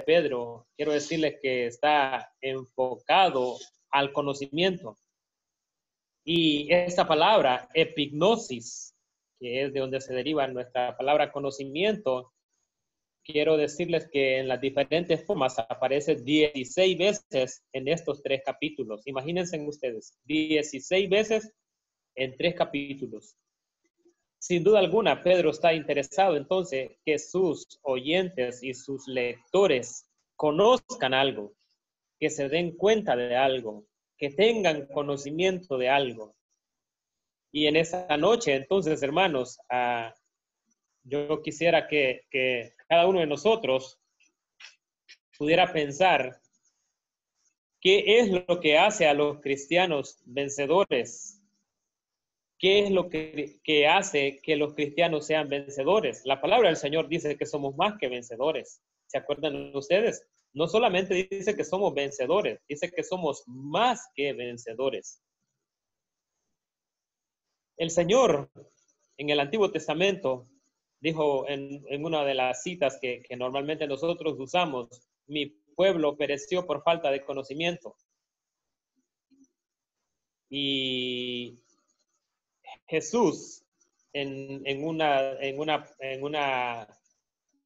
Pedro, quiero decirles que está enfocado al conocimiento. Y esta palabra, epignosis, que es de donde se deriva nuestra palabra conocimiento, quiero decirles que en las diferentes formas aparece 16 veces en estos 3 capítulos. Imagínense ustedes, 16 veces en 3 capítulos. Sin duda alguna, Pedro está interesado entonces que sus oyentes y sus lectores conozcan algo, que se den cuenta de algo, que tengan conocimiento de algo. Y en esa noche, entonces, hermanos, yo quisiera que cada uno de nosotros pudiera pensar qué es lo que hace a los cristianos vencedores. ¿Qué es lo que hace que los cristianos sean vencedores? La palabra del Señor dice que somos más que vencedores. ¿Se acuerdan ustedes? No solamente dice que somos vencedores, dice que somos más que vencedores. El Señor en el Antiguo Testamento dijo en una de las citas que normalmente nosotros usamos, mi pueblo pereció por falta de conocimiento. Y Jesús en una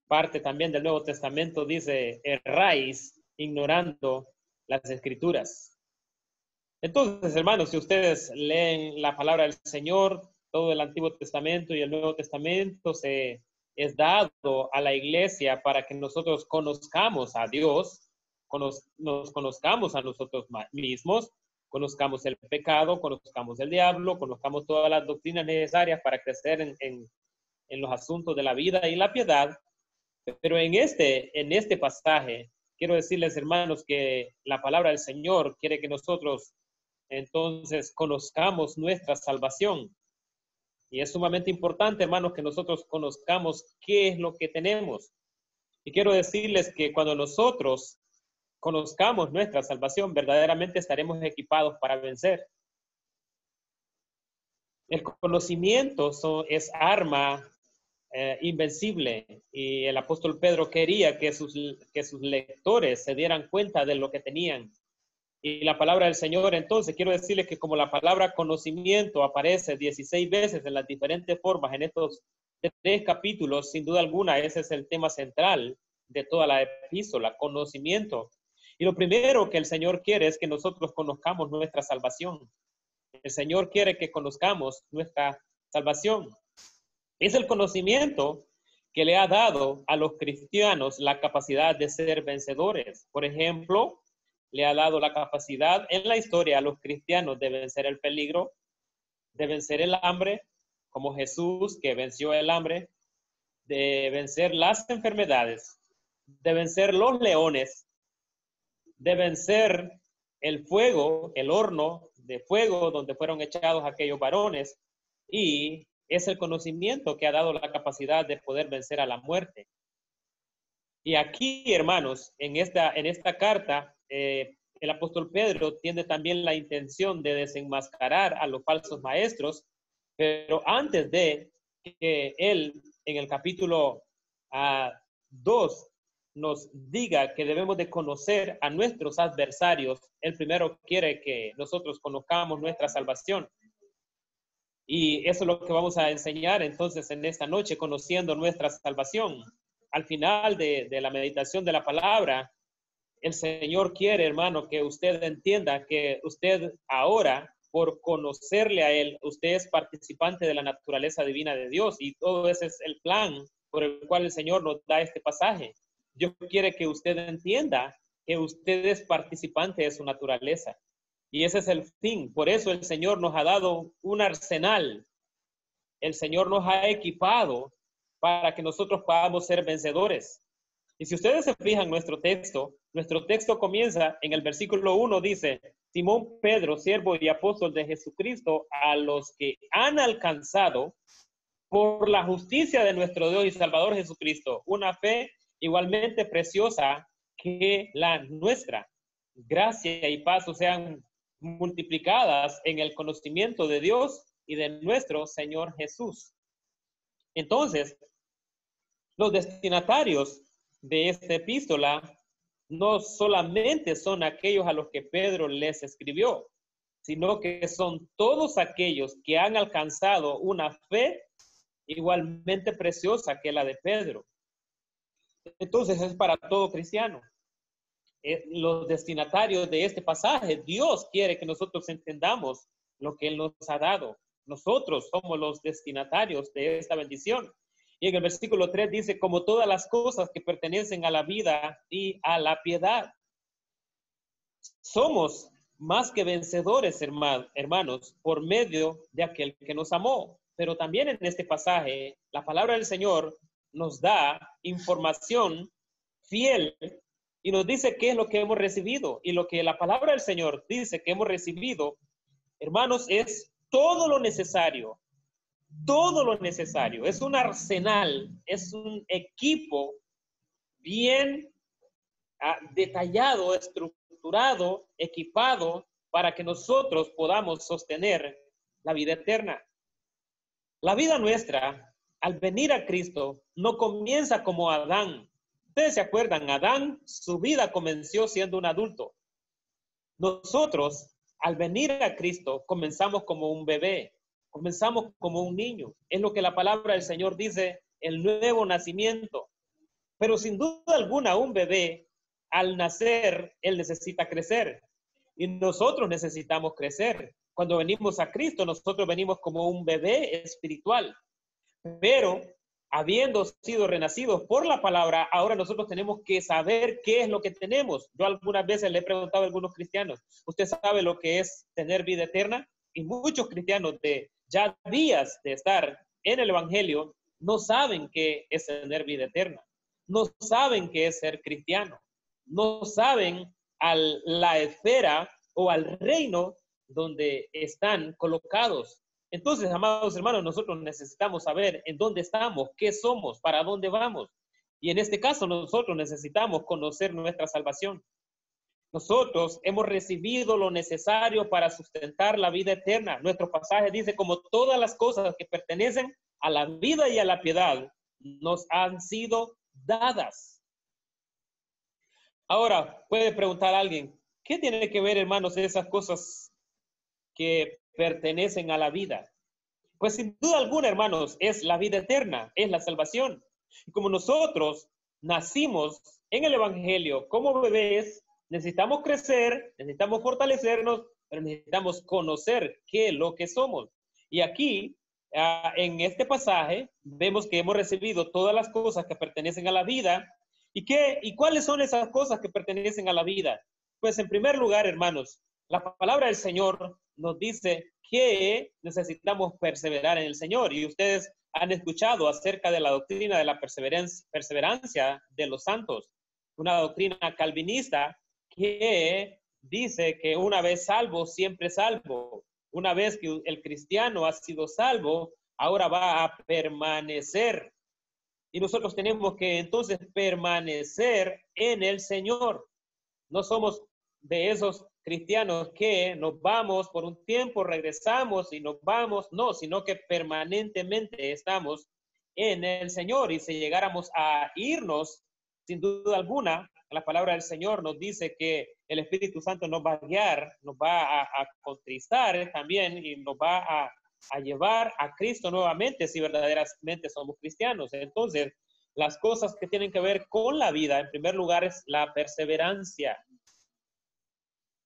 parte también del Nuevo Testamento dice, erráis ignorando las Escrituras. Entonces, hermanos, si ustedes leen la palabra del Señor, todo el Antiguo Testamento y el Nuevo Testamento es dado a la iglesia para que nosotros conozcamos a Dios, nos conozcamos a nosotros mismos, conozcamos el pecado, conozcamos el diablo, conozcamos todas las doctrinas necesarias para crecer en los asuntos de la vida y la piedad. Pero en este pasaje, quiero decirles, hermanos, que la palabra del Señor quiere que nosotros entonces conozcamos nuestra salvación. Y es sumamente importante, hermanos, que nosotros conozcamos qué es lo que tenemos. Y quiero decirles que cuando nosotros conozcamos nuestra salvación, verdaderamente estaremos equipados para vencer. El conocimiento es arma invencible, y el apóstol Pedro quería que sus lectores se dieran cuenta de lo que tenían. Y la palabra del Señor, entonces, quiero decirles que como la palabra conocimiento aparece 16 veces en las diferentes formas en estos 3 capítulos, sin duda alguna, ese es el tema central de toda la epístola, conocimiento. Y lo primero que el Señor quiere es que nosotros conozcamos nuestra salvación. El Señor quiere que conozcamos nuestra salvación. Es el conocimiento que le ha dado a los cristianos la capacidad de ser vencedores. Por ejemplo, le ha dado la capacidad en la historia a los cristianos de vencer el peligro, de vencer el hambre, como Jesús que venció el hambre, de vencer las enfermedades, de vencer los leones, de vencer el fuego, el horno de fuego donde fueron echados aquellos varones, y es el conocimiento que ha dado la capacidad de poder vencer a la muerte. Y aquí, hermanos, en esta carta, el apóstol Pedro tiene también la intención de desenmascarar a los falsos maestros, pero antes de que él, en el capítulo 2, nos diga que debemos de conocer a nuestros adversarios, él primero quiere que nosotros conozcamos nuestra salvación. Y eso es lo que vamos a enseñar entonces en esta noche, conociendo nuestra salvación. Al final de la meditación de la palabra, el Señor quiere, hermano, que usted entienda que usted ahora, por conocerle a Él, usted es participante de la naturaleza divina de Dios, y todo ese es el plan por el cual el Señor nos da este pasaje. Dios quiere que usted entienda que usted es participante de su naturaleza. Y ese es el fin. Por eso el Señor nos ha dado un arsenal. El Señor nos ha equipado para que nosotros podamos ser vencedores. Y si ustedes se fijan en nuestro texto comienza en el versículo 1, dice, Simón Pedro, siervo y apóstol de Jesucristo, a los que han alcanzado por la justicia de nuestro Dios y Salvador Jesucristo, una fe igualmente preciosa que la nuestra. Gracia y paz sean multiplicadas en el conocimiento de Dios y de nuestro Señor Jesús. Entonces, los destinatarios de esta epístola no solamente son aquellos a los que Pedro les escribió, sino que son todos aquellos que han alcanzado una fe igualmente preciosa que la de Pedro. Entonces es para todo cristiano. Los destinatarios de este pasaje, Dios quiere que nosotros entendamos lo que Él nos ha dado. Nosotros somos los destinatarios de esta bendición. Y en el versículo 3 dice, como todas las cosas que pertenecen a la vida y a la piedad. Somos más que vencedores, hermanos, por medio de aquel que nos amó. Pero también en este pasaje, la palabra del Señor nos da información fiel y nos dice qué es lo que hemos recibido. Y lo que la palabra del Señor dice que hemos recibido, hermanos, es todo lo necesario. Todo lo necesario. Es un arsenal, es un equipo bien detallado, estructurado, equipado para que nosotros podamos sostener la vida eterna. La vida nuestra, al venir a Cristo, no comienza como Adán. Ustedes se acuerdan, Adán, su vida comenzó siendo un adulto. Nosotros, al venir a Cristo, comenzamos como un bebé, comenzamos como un niño. Es lo que la palabra del Señor dice, el nuevo nacimiento. Pero sin duda alguna, un bebé, al nacer, él necesita crecer. Y nosotros necesitamos crecer. Cuando venimos a Cristo, nosotros venimos como un bebé espiritual. Pero, habiendo sido renacidos por la palabra, ahora nosotros tenemos que saber qué es lo que tenemos. Yo algunas veces le he preguntado a algunos cristianos, ¿usted sabe lo que es tener vida eterna? Y muchos cristianos de ya días de estar en el Evangelio no saben qué es tener vida eterna. No saben qué es ser cristiano. No saben la esfera o al reino donde están colocados. Entonces, amados hermanos, nosotros necesitamos saber en dónde estamos, qué somos, para dónde vamos. Y en este caso, nosotros necesitamos conocer nuestra salvación. Nosotros hemos recibido lo necesario para sustentar la vida eterna. Nuestro pasaje dice, como todas las cosas que pertenecen a la vida y a la piedad, nos han sido dadas. Ahora, puede preguntar a alguien, ¿qué tiene que ver, hermanos, esas cosas que pertenecen a la vida? Pues sin duda alguna, hermanos, es la vida eterna, es la salvación. Y como nosotros nacimos en el Evangelio como bebés, necesitamos crecer, necesitamos fortalecernos, pero necesitamos conocer qué es lo que somos. Y aquí, en este pasaje, vemos que hemos recibido todas las cosas que pertenecen a la vida. ¿Y cuáles son esas cosas que pertenecen a la vida? Pues en primer lugar, hermanos, la palabra del Señor nos dice que necesitamos perseverar en el Señor. Y ustedes han escuchado acerca de la doctrina de la perseverancia de los santos, una doctrina calvinista que dice que una vez salvo, siempre salvo. Una vez que el cristiano ha sido salvo, ahora va a permanecer. Y nosotros tenemos que entonces permanecer en el Señor. No somos de esos cristianos que nos vamos por un tiempo, regresamos y nos vamos. No, sino que permanentemente estamos en el Señor. Y si llegáramos a irnos, sin duda alguna, la palabra del Señor nos dice que el Espíritu Santo nos va a guiar, nos va a contristar también y nos va a llevar a Cristo nuevamente si verdaderamente somos cristianos. Entonces, las cosas que tienen que ver con la vida, en primer lugar, es la perseverancia.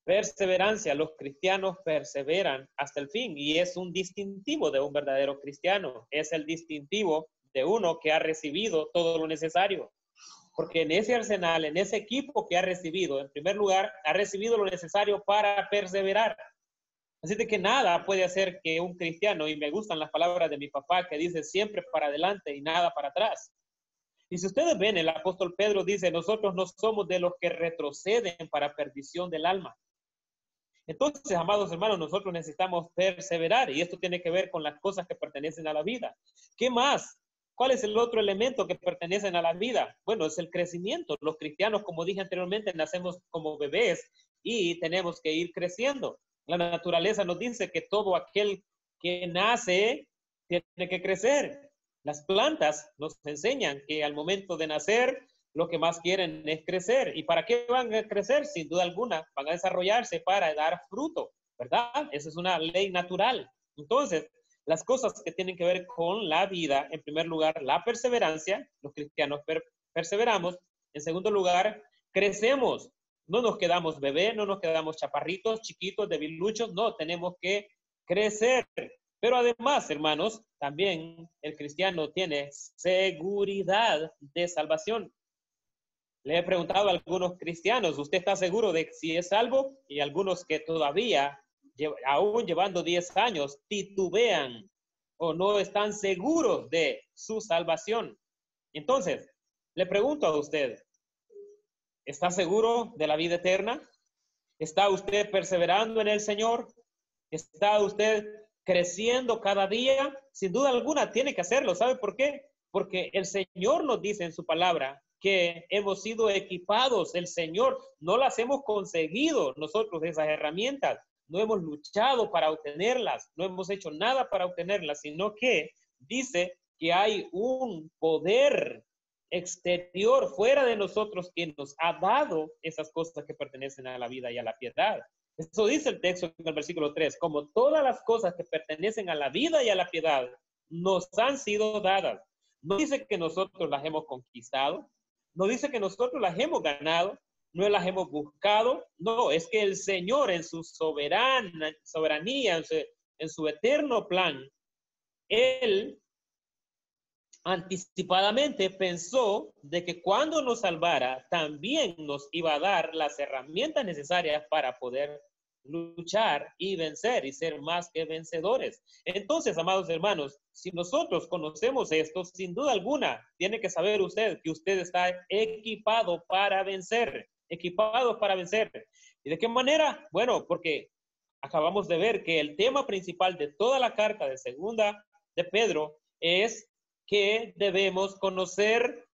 Perseverancia, los cristianos perseveran hasta el fin y es un distintivo de un verdadero cristiano. Es el distintivo de uno que ha recibido todo lo necesario. Porque en ese arsenal, en ese equipo que ha recibido, en primer lugar, ha recibido lo necesario para perseverar. Así de que nada puede hacer que un cristiano, y me gustan las palabras de mi papá que dice siempre para adelante y nada para atrás. Y si ustedes ven, el apóstol Pedro dice, nosotros no somos de los que retroceden para perdición del alma. Entonces, amados hermanos, nosotros necesitamos perseverar y esto tiene que ver con las cosas que pertenecen a la vida. ¿Qué más? ¿Cuál es el otro elemento que pertenecen a la vida? Bueno, es el crecimiento. Los cristianos, como dije anteriormente, nacemos como bebés y tenemos que ir creciendo. La naturaleza nos dice que todo aquel que nace tiene que crecer. Las plantas nos enseñan que al momento de nacer lo que más quieren es crecer. ¿Y para qué van a crecer? Sin duda alguna, van a desarrollarse para dar fruto, ¿verdad? Esa es una ley natural. Entonces, las cosas que tienen que ver con la vida, en primer lugar, la perseverancia, los cristianos perseveramos. En segundo lugar, crecemos. No nos quedamos bebés, no nos quedamos chaparritos, chiquitos, debiluchos, no, tenemos que crecer. Pero además, hermanos, también el cristiano tiene seguridad de salvación. Le he preguntado a algunos cristianos, ¿usted está seguro de si es salvo? Y algunos que todavía, aún llevando 10 años, titubean o no están seguros de su salvación. Entonces, le pregunto a usted, ¿está seguro de la vida eterna? ¿Está usted perseverando en el Señor? ¿Está usted creciendo cada día? Sin duda alguna tiene que hacerlo. ¿Sabe por qué? Porque el Señor nos dice en su palabra que hemos sido equipados. El Señor no las hemos conseguido nosotros, esas herramientas. No hemos luchado para obtenerlas. No hemos hecho nada para obtenerlas, sino que dice que hay un poder exterior fuera de nosotros que nos ha dado esas cosas que pertenecen a la vida y a la piedad. Eso dice el texto en el versículo 3, como todas las cosas que pertenecen a la vida y a la piedad nos han sido dadas. No dice que nosotros las hemos conquistado, no dice que nosotros las hemos ganado, no las hemos buscado, no, es que el Señor en su soberanía, en su eterno plan, Él anticipadamente pensó de que cuando nos salvara, también nos iba a dar las herramientas necesarias para poder luchar y vencer y ser más que vencedores. Entonces, amados hermanos, si nosotros conocemos esto, sin duda alguna, tiene que saber usted que usted está equipado para vencer, equipado para vencer. ¿Y de qué manera? Bueno, porque acabamos de ver que el tema principal de toda la carta de segunda de Pedro es que debemos conocer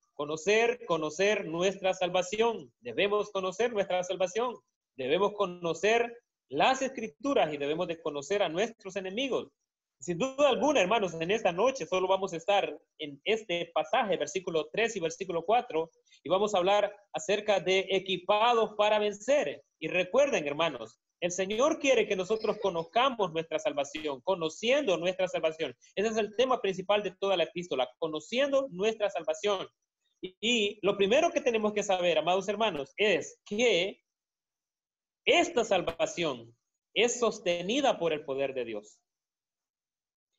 nuestra salvación. Debemos conocer nuestra salvación. Debemos conocer las escrituras y debemos de conocer a nuestros enemigos. Sin duda alguna, hermanos, en esta noche solo vamos a estar en este pasaje, versículo 3 y versículo 4, y vamos a hablar acerca de equipados para vencer. Y recuerden, hermanos, el Señor quiere que nosotros conozcamos nuestra salvación, conociendo nuestra salvación. Ese es el tema principal de toda la epístola, conociendo nuestra salvación. Y lo primero que tenemos que saber, amados hermanos, es que esta salvación es sostenida por el poder de Dios.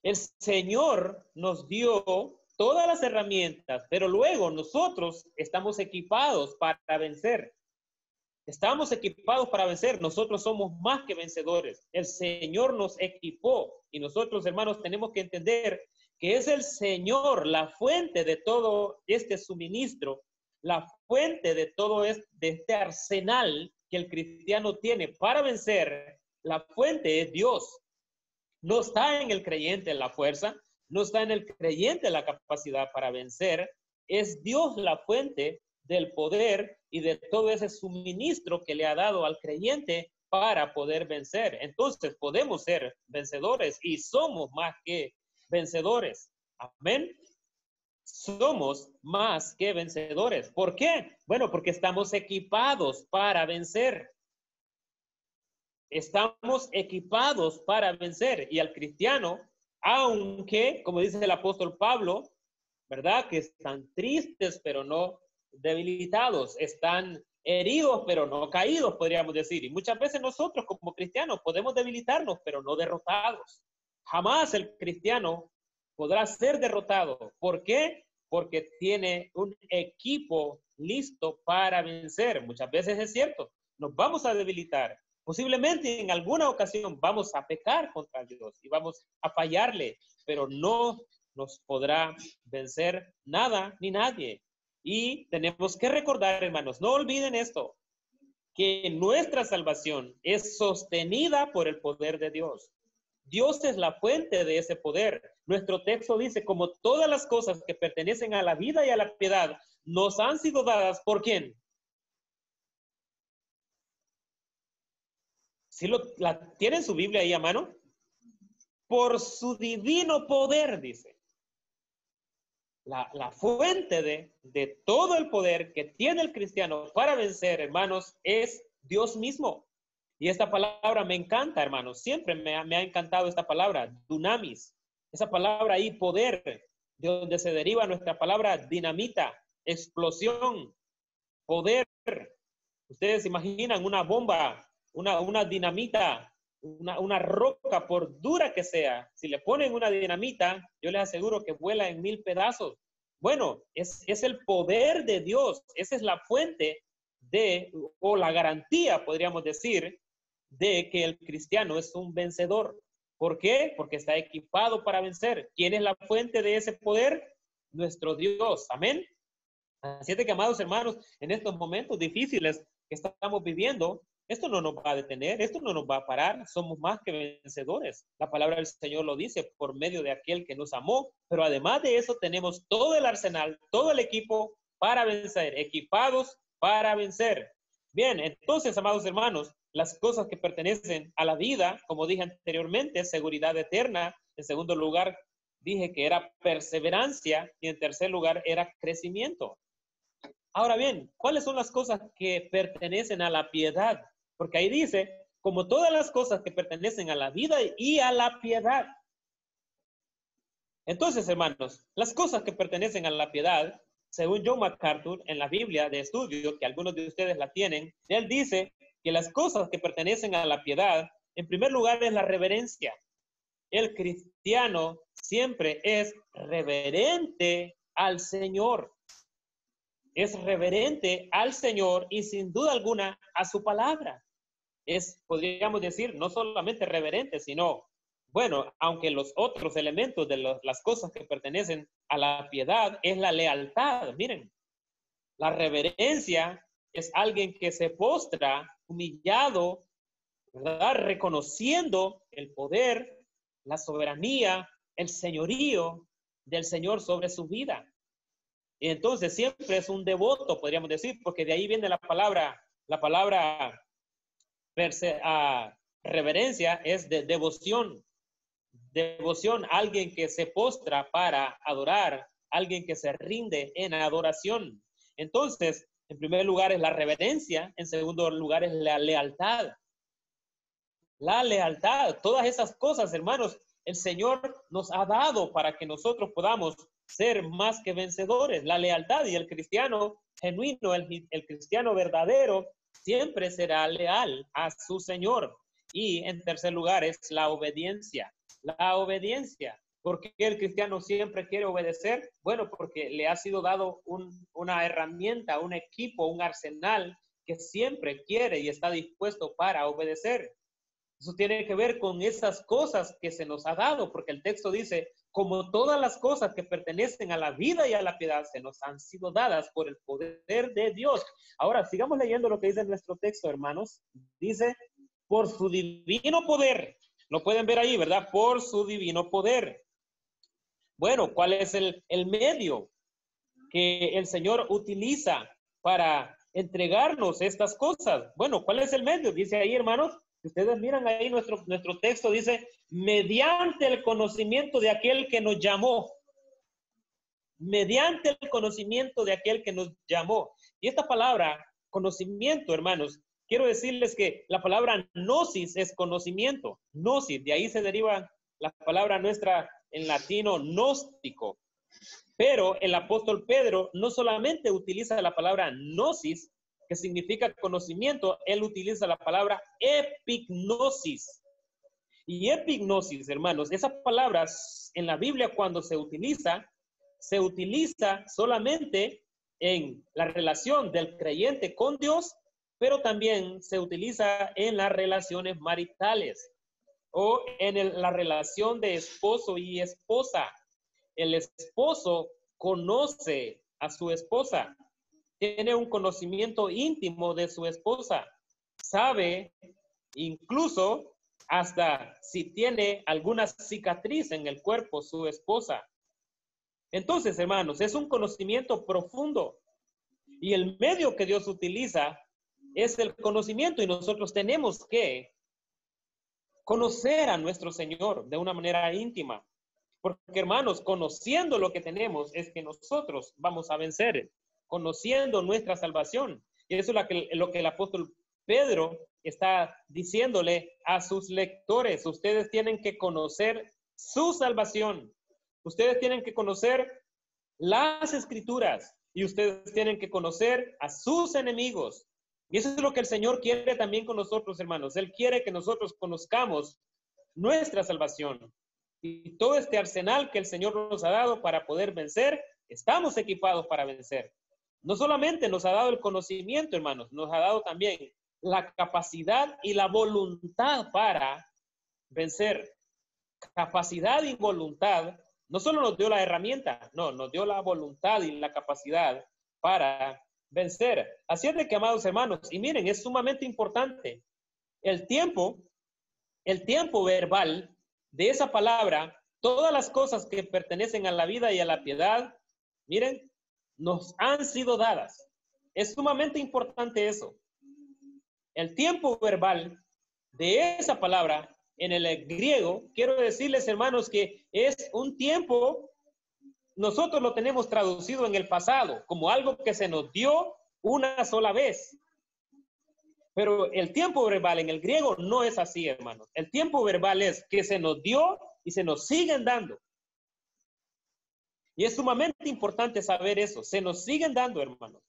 El Señor nos dio todas las herramientas, pero luego nosotros estamos equipados para vencer. Estamos equipados para vencer. Nosotros somos más que vencedores. El Señor nos equipó y nosotros, hermanos, tenemos que entender que es el Señor la fuente de todo este suministro, la fuente de todo este arsenal que el cristiano tiene para vencer. La fuente es Dios. No está en el creyente la fuerza, no está en el creyente la capacidad para vencer. Es Dios la fuente del poder y de todo ese suministro que le ha dado al creyente para poder vencer. Entonces podemos ser vencedores y somos más que vencedores. Amén. Somos más que vencedores. ¿Por qué? Bueno, porque estamos equipados para vencer. Estamos equipados para vencer. Y al cristiano, aunque, como dice el apóstol Pablo, ¿verdad? Que están tristes, pero no debilitados. Están heridos, pero no caídos, podríamos decir. Y muchas veces nosotros como cristianos podemos debilitarnos, pero no derrotados. Jamás el cristiano podrá ser derrotado. ¿Por qué? Porque tiene un equipo listo para vencer. Muchas veces es cierto, nos vamos a debilitar. Posiblemente en alguna ocasión vamos a pecar contra Dios y vamos a fallarle, pero no nos podrá vencer nada ni nadie. Y tenemos que recordar, hermanos, no olviden esto, que nuestra salvación es sostenida por el poder de Dios. Dios es la fuente de ese poder. Nuestro texto dice, como todas las cosas que pertenecen a la vida y a la piedad, nos han sido dadas, ¿por quién? ¿Sí tienen su Biblia ahí a mano? Por su divino poder, dice. La fuente de todo el poder que tiene el cristiano para vencer, hermanos, es Dios mismo. Y esta palabra me encanta, hermanos. Siempre me ha encantado esta palabra, dunamis. Esa palabra ahí, poder, de donde se deriva nuestra palabra dinamita, explosión, poder. Ustedes se imaginan una bomba, una dinamita, una roca, por dura que sea, si le ponen una dinamita, yo les aseguro que vuela en 1000 pedazos. Bueno, es el poder de Dios, esa es la fuente o la garantía, podríamos decir, de que el cristiano es un vencedor. ¿Por qué? Porque está equipado para vencer. ¿Quién es la fuente de ese poder? Nuestro Dios. Amén. Así es de que, amados hermanos, en estos momentos difíciles que estamos viviendo, esto no nos va a detener, esto no nos va a parar, somos más que vencedores. La palabra del Señor lo dice por medio de aquel que nos amó, pero además de eso tenemos todo el arsenal, todo el equipo para vencer, equipados para vencer. Bien, entonces, amados hermanos, las cosas que pertenecen a la vida, como dije anteriormente, seguridad eterna. En segundo lugar, dije que era perseverancia, y en tercer lugar era crecimiento. Ahora bien, ¿cuáles son las cosas que pertenecen a la piedad? Porque ahí dice, como todas las cosas que pertenecen a la vida y a la piedad. Entonces, hermanos, las cosas que pertenecen a la piedad, según John MacArthur, en la Biblia de estudio, que algunos de ustedes la tienen, él dice que las cosas que pertenecen a la piedad, en primer lugar, es la reverencia. El cristiano siempre es reverente al Señor. Es reverente al Señor y sin duda alguna a su palabra. Podríamos decir, no solamente reverente, sino, bueno, aunque los otros elementos de las cosas que pertenecen a la piedad es la lealtad. Miren, la reverencia es alguien que se postra humillado, ¿verdad? Reconociendo el poder, la soberanía, el señorío del Señor sobre su vida. Y entonces siempre es un devoto, podríamos decir, porque de ahí viene la palabra reverencia es de devoción. Devoción, alguien que se postra para adorar, alguien que se rinde en adoración. Entonces, en primer lugar es la reverencia, en segundo lugar es la lealtad. La lealtad, todas esas cosas, hermanos, el Señor nos ha dado para que nosotros podamos ser más que vencedores. La lealtad, y el cristiano genuino, el cristiano verdadero, siempre será leal a su Señor. Y en tercer lugar es la obediencia. La obediencia. ¿Por qué el cristiano siempre quiere obedecer? Bueno, porque le ha sido dado una herramienta, un equipo, un arsenal que siempre quiere y está dispuesto para obedecer. Eso tiene que ver con esas cosas que se nos ha dado, porque el texto dice, como todas las cosas que pertenecen a la vida y a la piedad se nos han sido dadas por el poder de Dios. Ahora, sigamos leyendo lo que dice nuestro texto, hermanos. Dice, por su divino poder, lo pueden ver ahí, ¿verdad? Por su divino poder. Bueno, ¿cuál es el medio que el Señor utiliza para entregarnos estas cosas? Bueno, ¿cuál es el medio? Dice ahí, hermanos. Si ustedes miran ahí nuestro texto, dice, mediante el conocimiento de aquel que nos llamó. Mediante el conocimiento de aquel que nos llamó. Y esta palabra, conocimiento, hermanos, quiero decirles que la palabra gnosis es conocimiento. Gnosis, de ahí se deriva la palabra nuestra en latino gnóstico. Pero el apóstol Pedro no solamente utiliza la palabra gnosis, que significa conocimiento, él utiliza la palabra epignosis. Y epignosis, hermanos, esa palabra en la Biblia cuando se utiliza solamente en la relación del creyente con Dios, pero también se utiliza en las relaciones maritales o en la relación de esposo y esposa. El esposo conoce a su esposa, tiene un conocimiento íntimo de su esposa, sabe incluso hasta si tiene alguna cicatriz en el cuerpo su esposa. Entonces, hermanos, es un conocimiento profundo y el medio que Dios utiliza es el conocimiento, y nosotros tenemos que conocer a nuestro Señor de una manera íntima. Porque, hermanos, conociendo lo que tenemos es que nosotros vamos a vencer, conociendo nuestra salvación. Y eso es lo que el apóstol Pedro está diciéndole a sus lectores. Ustedes tienen que conocer su salvación. Ustedes tienen que conocer las escrituras y ustedes tienen que conocer a sus enemigos. Y eso es lo que el Señor quiere también con nosotros, hermanos. Él quiere que nosotros conozcamos nuestra salvación. Y todo este arsenal que el Señor nos ha dado para poder vencer, estamos equipados para vencer. No solamente nos ha dado el conocimiento, hermanos, nos ha dado también la capacidad y la voluntad para vencer. Capacidad y voluntad, no solo nos dio la herramienta, no, nos dio la voluntad y la capacidad para vencer. Así es de que, amados hermanos, y miren, es sumamente importante. El tiempo verbal de esa palabra, todas las cosas que pertenecen a la vida y a la piedad, miren, nos han sido dadas. Es sumamente importante eso. El tiempo verbal de esa palabra en el griego, quiero decirles, hermanos, que es un tiempo, nosotros lo tenemos traducido en el pasado como algo que se nos dio una sola vez. Pero el tiempo verbal en el griego no es así, hermanos. El tiempo verbal es que se nos dio y se nos siguen dando. Y es sumamente importante saber eso. Se nos siguen dando, hermanos.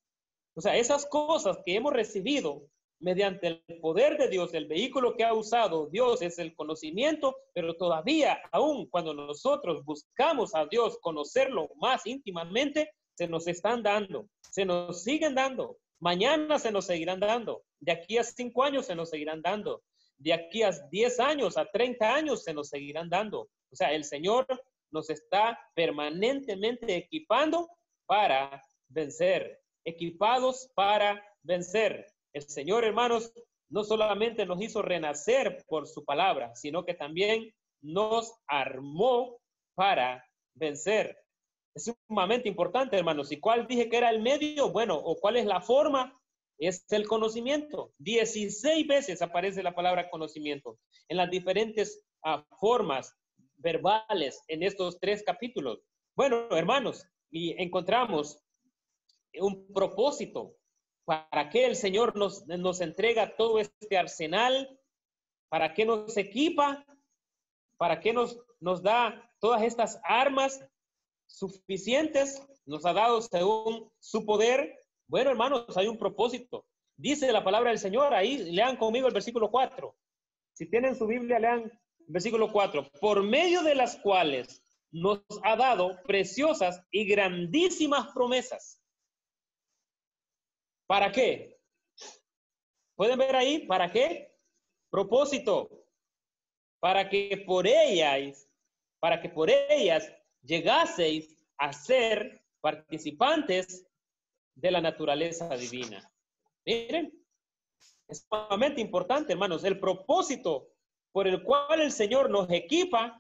O sea, esas cosas que hemos recibido mediante el poder de Dios, el vehículo que ha usado Dios es el conocimiento, pero todavía, aún cuando nosotros buscamos a Dios, conocerlo más íntimamente, se nos están dando, se nos siguen dando. Mañana se nos seguirán dando. De aquí a 5 años se nos seguirán dando. De aquí a 10 años, a 30 años se nos seguirán dando. O sea, el Señor nos está permanentemente equipando para vencer. Equipados para vencer. El Señor, hermanos, no solamente nos hizo renacer por su palabra, sino que también nos armó para vencer. Es sumamente importante, hermanos. ¿Y cuál dije que era el medio? Bueno, o cuál es la forma, es el conocimiento. 16 veces aparece la palabra conocimiento en las diferentes formas verbales en estos 3 capítulos. Bueno, hermanos, y encontramos un propósito. ¿Para qué el Señor nos entrega todo este arsenal? ¿Para qué nos equipa? ¿Para qué nos da todas estas armas suficientes? Nos ha dado según su poder. Bueno, hermanos, hay un propósito. Dice la palabra del Señor, ahí lean conmigo el versículo 4. Si tienen su Biblia, lean el versículo 4. Por medio de las cuales nos ha dado preciosas y grandísimas promesas. ¿Para qué? ¿Pueden ver ahí? ¿Para qué? Propósito. Para que por ellas llegaseis a ser participantes de la naturaleza divina. Miren, es sumamente importante, hermanos, el propósito por el cual el Señor nos equipa,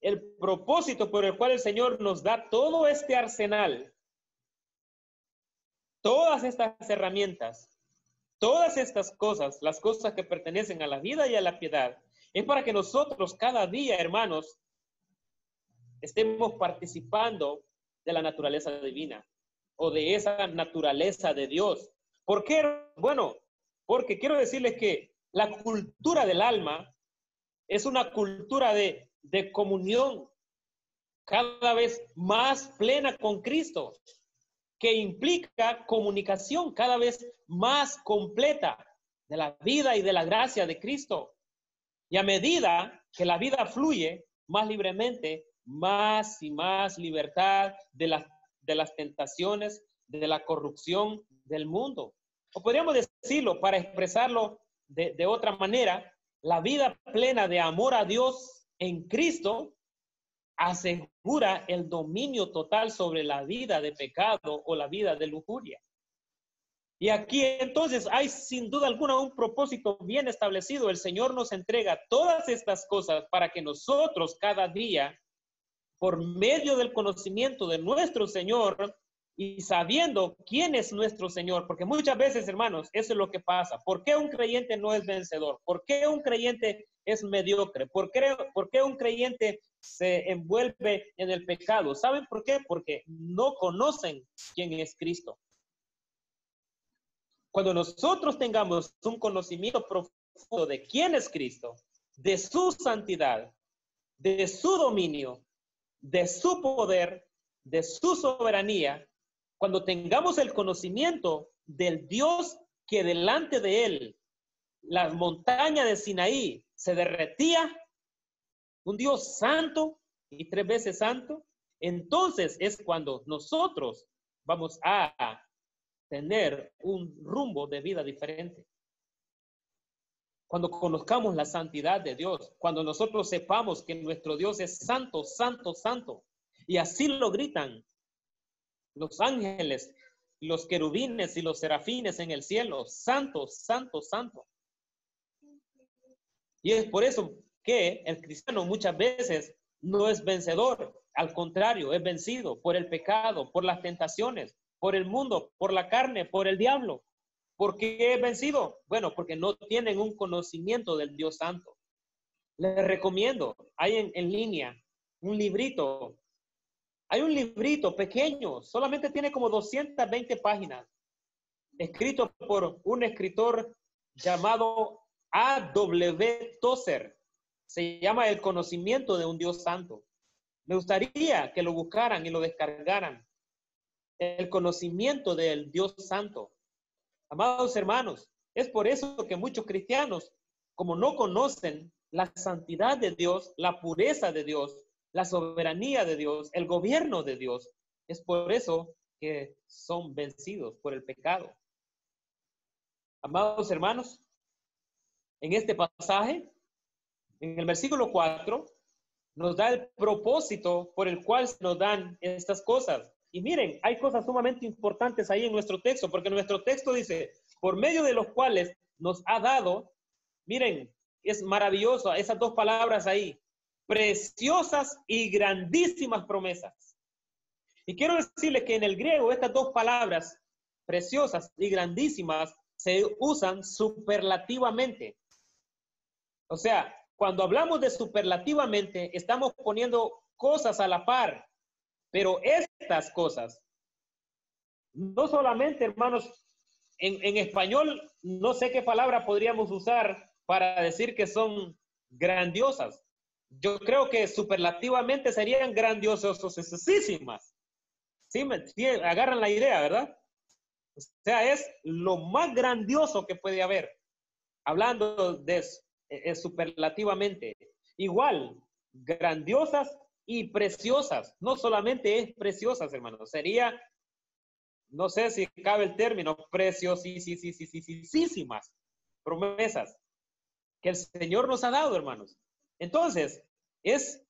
el propósito por el cual el Señor nos da todo este arsenal, todas estas herramientas, todas estas cosas, las cosas que pertenecen a la vida y a la piedad, es para que nosotros cada día, hermanos, estemos participando de la naturaleza divina o de esa naturaleza de Dios. ¿Por qué? Bueno, porque quiero decirles que la cultura del alma es una cultura de comunión cada vez más plena con Cristo, que implica comunicación cada vez más completa de la vida y de la gracia de Cristo. Y a medida que la vida fluye más libremente, más y más libertad de las tentaciones, de la corrupción del mundo. O podríamos decirlo, para expresarlo de otra manera, la vida plena de amor a Dios en Cristo asegura el dominio total sobre la vida de pecado o la vida de lujuria. Y aquí entonces hay sin duda alguna un propósito bien establecido. El Señor nos entrega todas estas cosas para que nosotros cada día, por medio del conocimiento de nuestro Señor, y sabiendo quién es nuestro Señor, porque muchas veces, hermanos, eso es lo que pasa. ¿Por qué un creyente no es vencedor? ¿Por qué un creyente es mediocre? ¿Por qué un creyente se envuelve en el pecado? ¿Saben por qué? Porque no conocen quién es Cristo. Cuando nosotros tengamos un conocimiento profundo de quién es Cristo, de su santidad, de su dominio, de su poder, de su soberanía, cuando tengamos el conocimiento del Dios que delante de él, la montaña de Sinaí se derretía, un Dios santo y 3 veces santo, entonces es cuando nosotros vamos a tener un rumbo de vida diferente. Cuando conozcamos la santidad de Dios, cuando nosotros sepamos que nuestro Dios es santo, santo, santo, y así lo gritan los ángeles, los querubines y los serafines en el cielo, santo, santo, santo. Y es por eso que el cristiano muchas veces no es vencedor, al contrario, es vencido por el pecado, por las tentaciones, por el mundo, por la carne, por el diablo. ¿Por qué es vencido? Bueno, porque no tienen un conocimiento del Dios Santo. Les recomiendo, hay en línea un librito. Hay un librito pequeño, solamente tiene como 220 páginas, escrito por un escritor llamado A.W. Tozer. Se llama El conocimiento de un Dios santo. Me gustaría que lo buscaran y lo descargaran. El conocimiento del Dios santo. Amados hermanos, es por eso que muchos cristianos, como no conocen la santidad de Dios, la pureza de Dios, la soberanía de Dios, el gobierno de Dios, es por eso que son vencidos por el pecado. Amados hermanos, en este pasaje, en el versículo 4, nos da el propósito por el cual se nos dan estas cosas. Y miren, hay cosas sumamente importantes ahí en nuestro texto, porque nuestro texto dice, por medio de los cuales nos ha dado, miren, es maravilloso, esas dos palabras ahí, preciosas y grandísimas promesas. Y quiero decirles que en el griego estas dos palabras, preciosas y grandísimas, se usan superlativamente. O sea, cuando hablamos de superlativamente, estamos poniendo cosas a la par, pero estas cosas, no solamente, hermanos, en español, no sé qué palabra podríamos usar para decir que son grandiosas. Yo creo que superlativamente serían grandiosísimas. Sí, agarran la idea, ¿verdad? O sea, es lo más grandioso que puede haber. Hablando de superlativamente. Igual, grandiosas y preciosas. No solamente es preciosas, hermanos. Sería, no sé si cabe el término, preciosísimas promesas que el Señor nos ha dado, hermanos. Entonces, es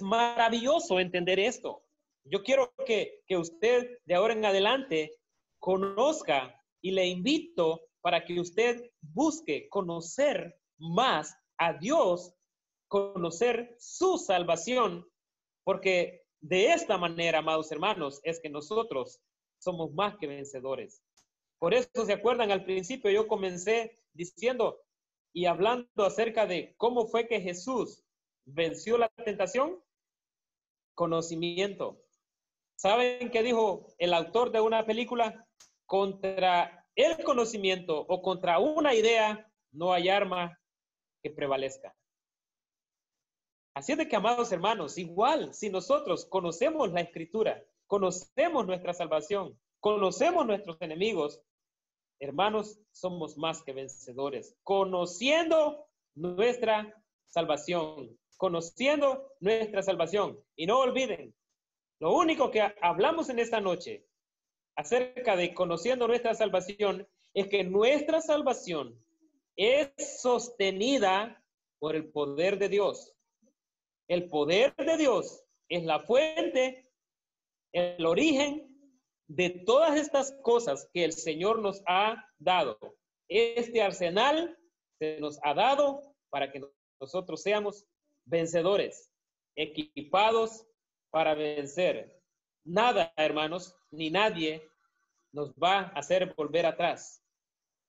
maravilloso entender esto. Yo quiero que usted de ahora en adelante conozca y le invito para que usted busque conocer más a Dios, conocer su salvación, porque de esta manera, amados hermanos, es que nosotros somos más que vencedores. Por eso, ¿se acuerdan? Al principio yo comencé diciendo y hablando acerca de cómo fue que Jesús venció la tentación. Conocimiento. ¿Saben qué dijo el autor de una película? Contra el conocimiento o contra una idea no hay arma que prevalezca. Así es de que, amados hermanos, igual si nosotros conocemos la Escritura, conocemos nuestra salvación, conocemos nuestros enemigos, hermanos, somos más que vencedores, conociendo nuestra salvación, conociendo nuestra salvación. Y no olviden, lo único que hablamos en esta noche acerca de conociendo nuestra salvación es que nuestra salvación es sostenida por el poder de Dios. El poder de Dios es la fuente, el origen de todas estas cosas que el Señor nos ha dado. Este arsenal se nos ha dado para que nosotros seamos vencedores, equipados para vencer. Nada, hermanos, ni nadie nos va a hacer volver atrás.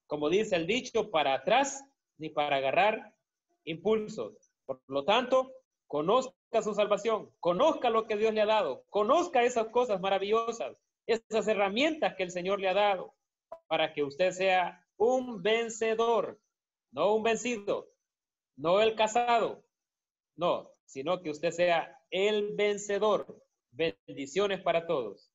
Como dice el dicho, para atrás ni para agarrar impulso. Por lo tanto, conozca su salvación, conozca lo que Dios le ha dado, conozca esas cosas maravillosas, esas herramientas que el Señor le ha dado para que usted sea un vencedor, no un vencido, no el casado, no, sino que usted sea el vencedor. Bendiciones para todos.